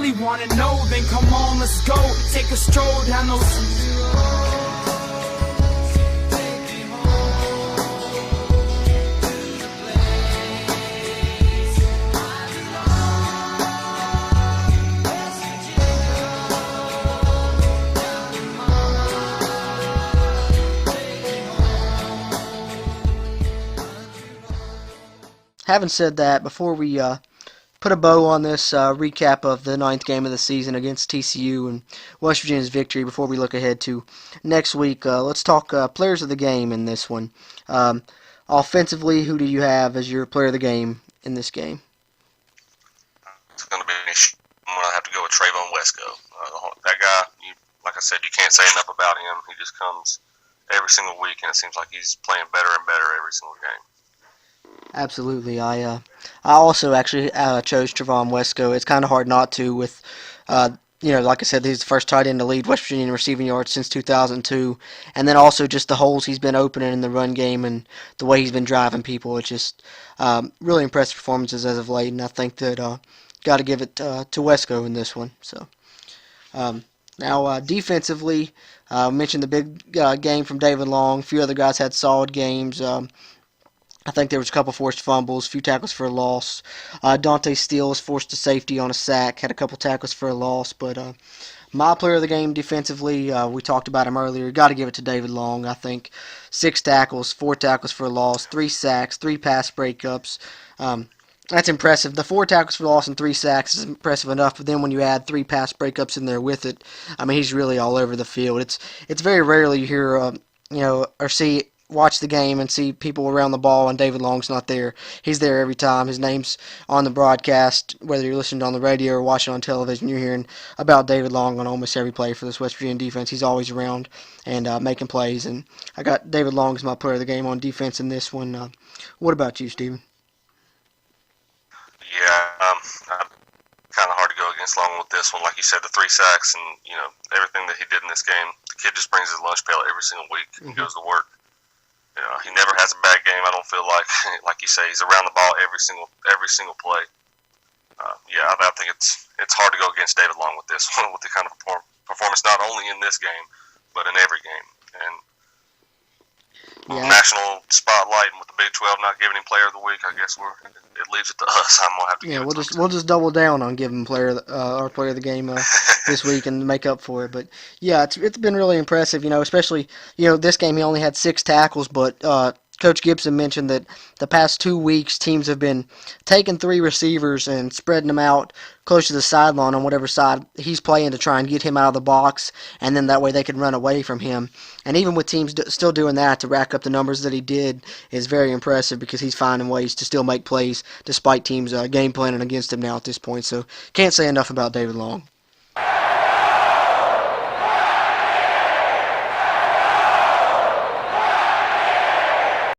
really wanna know, then come on, let's go. Take a stroll down those... Having said that, before we put a bow on this recap of the 9th game of the season against TCU and West Virginia's victory, before we look ahead to next week, let's talk players of the game in this one. Offensively, who do you have as your player of the game in this game? It's going to be I'm going to have to go with Trayvon Wesco. That guy, like I said, you can't say enough about him. He just comes every single week, and it seems like he's playing better and better every single game. Absolutely. I also actually chose Trayvon Wesco. It's kind of hard not to with, like I said, he's the first tight end to lead West Virginia in receiving yards since 2002. And then also just the holes he's been opening in the run game and the way he's been driving people. It's just really impressive performances as of late. And I think that got to give it to Wesco in this one. So now defensively, mentioned the big game from David Long. A few other guys had solid games. I think there was a couple forced fumbles, a few tackles for a loss. Dante Steele was forced to safety on a sack, had a couple tackles for a loss. But my player of the game defensively, we talked about him earlier. Got to give it to David Long. I think 6 tackles, 4 tackles for a loss, 3 sacks, 3 pass breakups. That's impressive. The 4 tackles for loss and 3 sacks is impressive enough, but then when you add 3 pass breakups in there with it, I mean, he's really all over the field. It's very rarely you hear, or watch the game and see people around the ball and David Long's not there. He's there every time. His name's on the broadcast. Whether you're listening on the radio or watching on television, you're hearing about David Long on almost every play for this West Virginia defense. He's always around and making plays, and I got David Long as my player of the game on defense in this one. What about you, Steven? Yeah, kind of hard to go against Long with this one. Like you said, the 3 sacks and everything that he did in this game. The kid just brings his lunch pail every single week and goes to work. He never has a bad game. I don't feel like you say, he's around the ball every single play. I think it's hard to go against David Long with this one, with the kind of performance not only in this game but in every game. And national spotlight, and with the Big 12 not giving him Player of the Week, I guess it leaves it to us. I'm gonna have to. Yeah, we'll just double down on giving our player of the game this week and make up for it. But yeah, it's been really impressive. Especially this game he only had 6 tackles, but Coach Gibson mentioned that the past 2 weeks teams have been taking 3 receivers and spreading them out close to the sideline on whatever side he's playing to try and get him out of the box, and then that way they can run away from him. And even with teams still doing that, to rack up the numbers that he did is very impressive, because he's finding ways to still make plays despite teams game planning against him now at this point. So can't say enough about David Long.